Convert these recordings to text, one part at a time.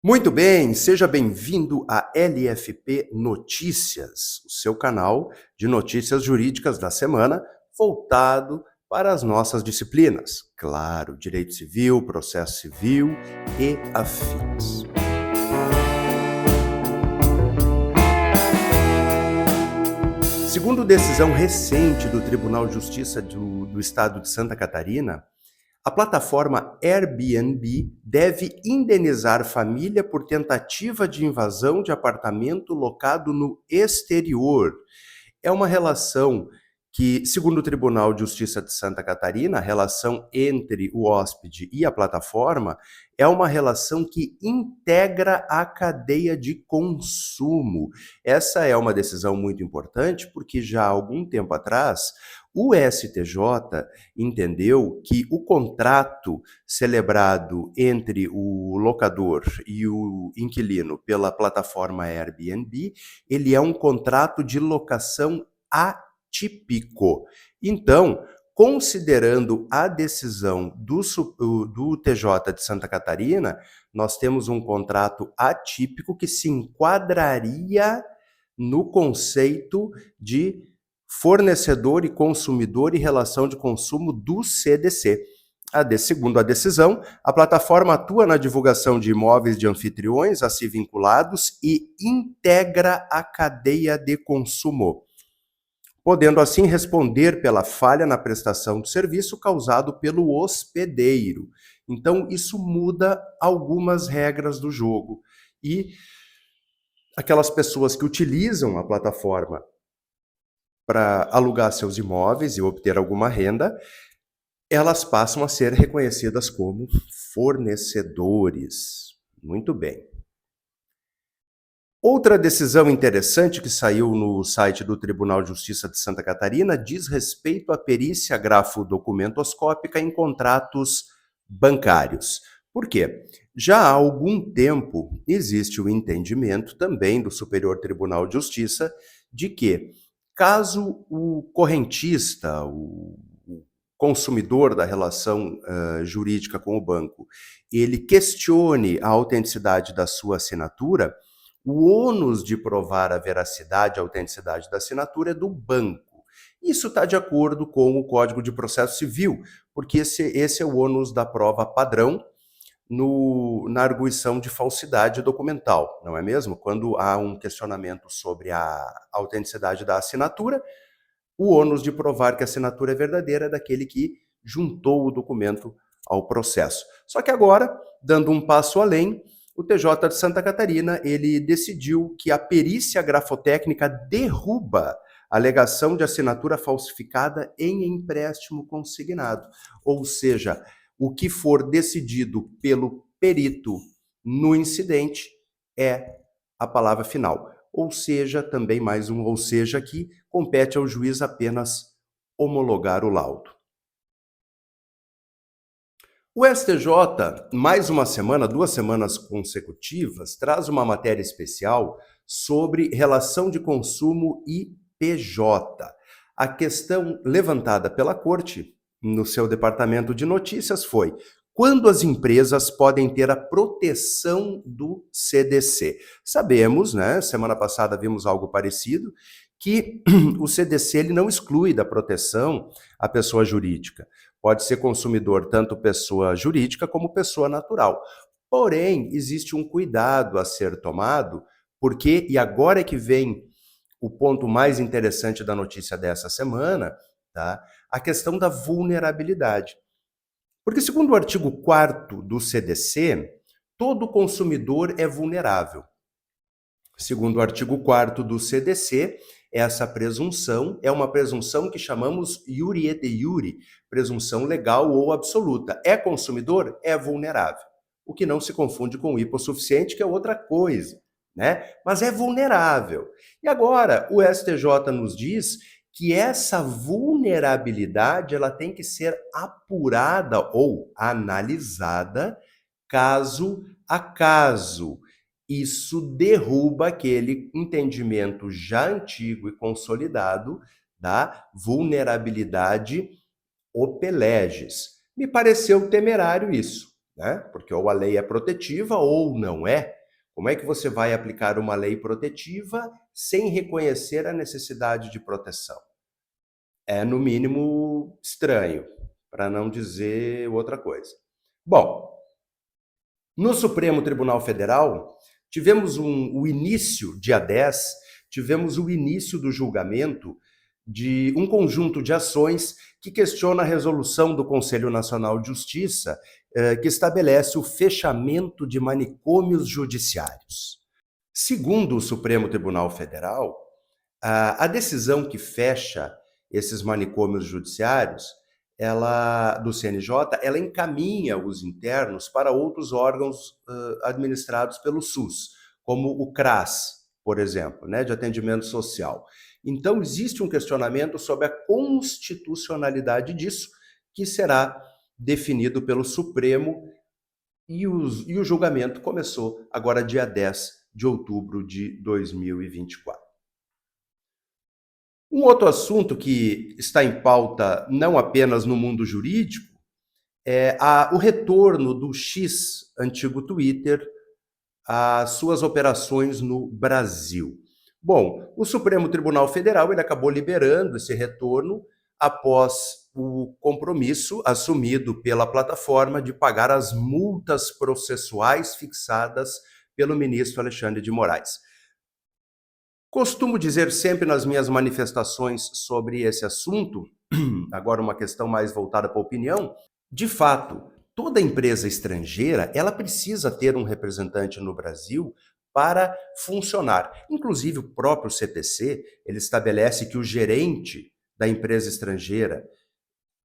Muito bem, seja bem-vindo a LFP Notícias, o seu canal de notícias jurídicas da semana, voltado para as nossas disciplinas. Claro, direito civil, processo civil e afins. Segundo decisão recente do Tribunal de Justiça do Estado de Santa Catarina, a plataforma Airbnb deve indenizar família por tentativa de invasão de apartamento locado no exterior. É uma relação que, segundo o Tribunal de Justiça de Santa Catarina, a relação entre o hóspede e a plataforma é uma relação que integra a cadeia de consumo. Essa é uma decisão muito importante porque já há algum tempo atrás o STJ entendeu que o contrato celebrado entre o locador e o inquilino pela plataforma Airbnb, ele é um contrato de locação atípico. Então, considerando a decisão do TJ de Santa Catarina, nós temos um contrato atípico que se enquadraria no conceito de fornecedor e consumidor e relação de consumo do CDC. Segundo a decisão, a plataforma atua na divulgação de imóveis de anfitriões a si vinculados e integra a cadeia de consumo, podendo assim responder pela falha na prestação do serviço causado pelo hospedeiro. Então, isso muda algumas regras do jogo. E aquelas pessoas que utilizam a plataforma para alugar seus imóveis e obter alguma renda, elas passam a ser reconhecidas como fornecedores. Muito bem. Outra decisão interessante que saiu no site do Tribunal de Justiça de Santa Catarina diz respeito à perícia grafo-documentoscópica em contratos bancários. Por quê? Já há algum tempo existe o entendimento também do Superior Tribunal de Justiça de que, caso o correntista, o consumidor da relação jurídica com o banco, ele questione a autenticidade da sua assinatura, o ônus de provar a veracidade e a autenticidade da assinatura é do banco. Isso está de acordo com o Código de Processo Civil, porque esse é o ônus da prova padrão na arguição de falsidade documental, não é mesmo? Quando há um questionamento sobre a autenticidade da assinatura, o ônus de provar que a assinatura é verdadeira é daquele que juntou o documento ao processo. Só que agora, dando um passo além, o TJ de Santa Catarina, ele decidiu que a perícia grafotécnica derruba a alegação de assinatura falsificada em empréstimo consignado. Ou seja, o que for decidido pelo perito no incidente é a palavra final. Ou seja, também mais um ou seja aqui, compete ao juiz apenas homologar o laudo. O STJ, mais uma semana, 2 semanas consecutivas, traz uma matéria especial sobre relação de consumo e PJ. A questão levantada pela Corte no seu departamento de notícias foi: quando as empresas podem ter a proteção do CDC? Sabemos, né, semana passada vimos algo parecido, que o CDC ele não exclui da proteção a pessoa jurídica. Pode ser consumidor tanto pessoa jurídica como pessoa natural. Porém, existe um cuidado a ser tomado, porque, e agora é que vem o ponto mais interessante da notícia dessa semana, tá? A questão da vulnerabilidade. Porque, segundo o artigo 4º do CDC, todo consumidor é vulnerável. Segundo o artigo 4º do CDC, essa presunção é uma presunção que chamamos iure et iure, presunção legal ou absoluta. É consumidor? É vulnerável. O que não se confunde com hipossuficiente, que é outra coisa, né? Mas é vulnerável. E agora, o STJ nos diz que essa vulnerabilidade ela tem que ser apurada ou analisada caso a caso. Isso derruba aquele entendimento já antigo e consolidado da vulnerabilidade opeleges. Me pareceu temerário isso, né? Porque ou a lei é protetiva ou não é. Como é que você vai aplicar uma lei protetiva sem reconhecer a necessidade de proteção? É, no mínimo, estranho, para não dizer outra coisa. Bom, no Supremo Tribunal Federal, tivemos o início, dia 10, tivemos o início do julgamento de um conjunto de ações que questiona a resolução do Conselho Nacional de Justiça, que estabelece o fechamento de manicômios judiciários. Segundo o Supremo Tribunal Federal, a decisão que fecha esses manicômios judiciários, ela do CNJ, ela encaminha os internos para outros órgãos administrados pelo SUS, como o CRAS, por exemplo, né, de atendimento social. Então, existe um questionamento sobre a constitucionalidade disso, que será definido pelo Supremo, e o julgamento começou agora dia 10 de outubro de 2024. Um outro assunto que está em pauta não apenas no mundo jurídico é o retorno do X, antigo Twitter, às suas operações no Brasil. Bom, o Supremo Tribunal Federal ele acabou liberando esse retorno após o compromisso assumido pela plataforma de pagar as multas processuais fixadas pelo ministro Alexandre de Moraes. Costumo dizer sempre nas minhas manifestações sobre esse assunto, agora uma questão mais voltada para a opinião, de fato, toda empresa estrangeira, ela precisa ter um representante no Brasil para funcionar. Inclusive o próprio CPC, ele estabelece que o gerente da empresa estrangeira,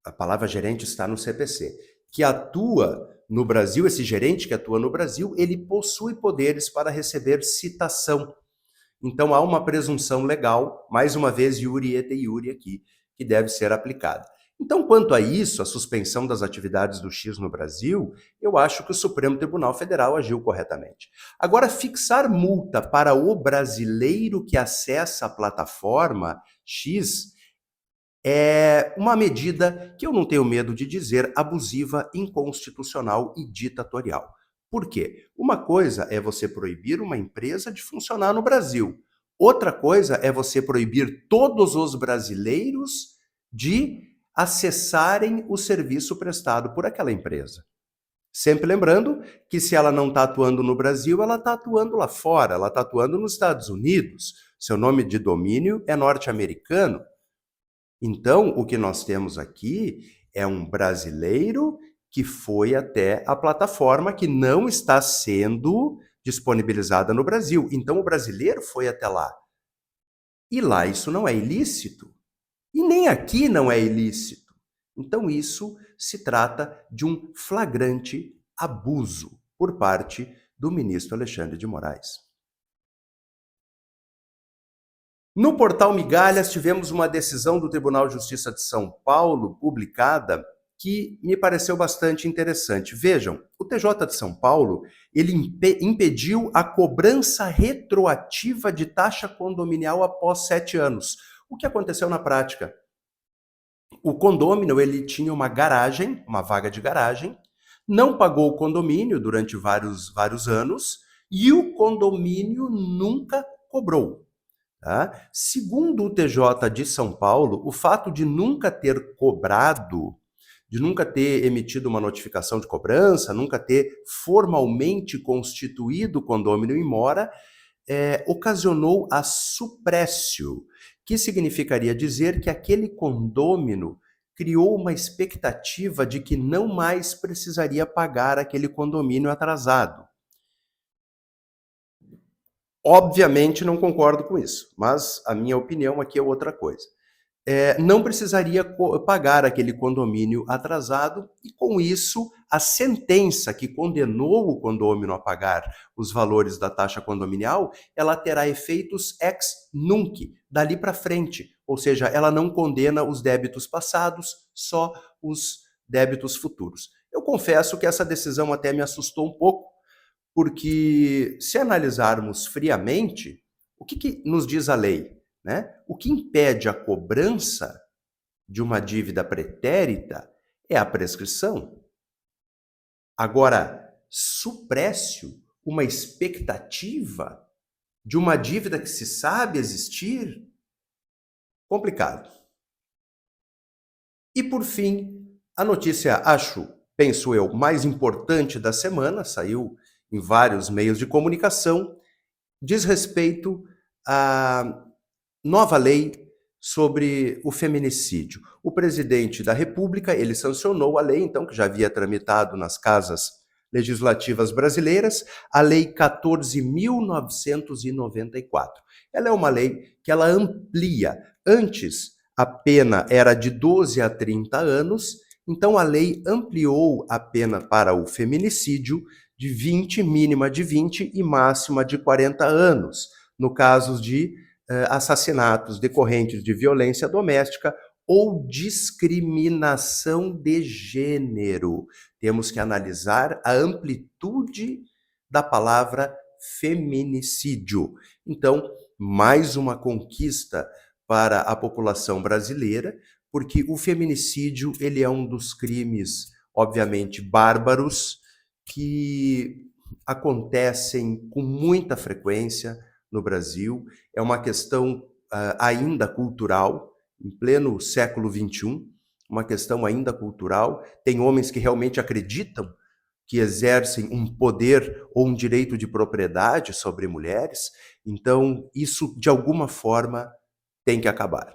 a palavra gerente está no CPC, que atua no Brasil, esse gerente que atua no Brasil, ele possui poderes para receber citação. Então há uma presunção legal, mais uma vez iure et iure aqui, que deve ser aplicada. Então, quanto a isso, a suspensão das atividades do X no Brasil, eu acho que o Supremo Tribunal Federal agiu corretamente. Agora, fixar multa para o brasileiro que acessa a plataforma X é uma medida que eu não tenho medo de dizer abusiva, inconstitucional e ditatorial. Por quê? Uma coisa é você proibir uma empresa de funcionar no Brasil. Outra coisa é você proibir todos os brasileiros de acessarem o serviço prestado por aquela empresa. Sempre lembrando que se ela não está atuando no Brasil, ela está atuando lá fora, ela está atuando nos Estados Unidos. Seu nome de domínio é norte-americano. Então, o que nós temos aqui é um brasileiro que foi até a plataforma que não está sendo disponibilizada no Brasil. Então, o brasileiro foi até lá. E lá isso não é ilícito. E nem aqui não é ilícito. Então, isso se trata de um flagrante abuso por parte do ministro Alexandre de Moraes. No portal Migalhas, tivemos uma decisão do Tribunal de Justiça de São Paulo, publicada, que me pareceu bastante interessante. Vejam, o TJ de São Paulo, ele impediu a cobrança retroativa de taxa condominial após 7 anos. O que aconteceu na prática? O condômino, ele tinha uma garagem, uma vaga de garagem, não pagou o condomínio durante vários anos e o condomínio nunca cobrou. Tá? Segundo o TJ de São Paulo, o fato de nunca ter cobrado, de nunca ter emitido uma notificação de cobrança, nunca ter formalmente constituído o condômino em mora, ocasionou a suprécio, que significaria dizer que aquele condômino criou uma expectativa de que não mais precisaria pagar aquele condomínio atrasado. Obviamente não concordo com isso, mas a minha opinião aqui é outra coisa. Não precisaria pagar aquele condomínio atrasado e, com isso, a sentença que condenou o condômino a pagar os valores da taxa condominial, ela terá efeitos ex nunc, dali para frente, ou seja, ela não condena os débitos passados, só os débitos futuros. Eu confesso que essa decisão até me assustou um pouco, porque se analisarmos friamente, o que nos diz a lei? Né? O que impede a cobrança de uma dívida pretérita é a prescrição. Agora, suprécio, uma expectativa de uma dívida que se sabe existir? Complicado. E por fim, a notícia, penso eu, mais importante da semana, saiu em vários meios de comunicação, diz respeito à nova lei sobre o feminicídio. O presidente da República, ele sancionou a lei, então, que já havia tramitado nas casas legislativas brasileiras, a Lei 14.994. Ela é uma lei que ela amplia. Antes, a pena era de 12 a 30 anos, então a lei ampliou a pena para o feminicídio de 20, mínima de 20 e máxima de 40 anos, no caso de assassinatos decorrentes de violência doméstica ou discriminação de gênero. Temos que analisar a amplitude da palavra feminicídio. Então, mais uma conquista para a população brasileira, porque o feminicídio ele é um dos crimes, obviamente, bárbaros, que acontecem com muita frequência no Brasil. É uma questão ainda cultural, em pleno século XXI, uma questão ainda cultural. Tem homens que realmente acreditam que exercem um poder ou um direito de propriedade sobre mulheres. Então, isso, de alguma forma, tem que acabar.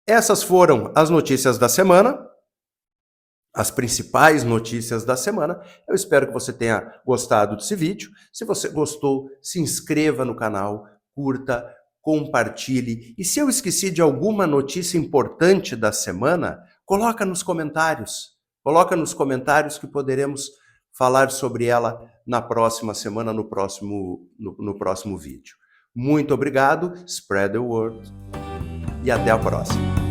Essas foram as notícias da semana, as principais notícias da semana. Eu espero que você tenha gostado desse vídeo. Se você gostou, se inscreva no canal, curta, compartilhe. E se eu esqueci de alguma notícia importante da semana, coloca nos comentários. Coloca nos comentários que poderemos falar sobre ela na próxima semana, no próximo vídeo. Muito obrigado, spread the word e até a próxima.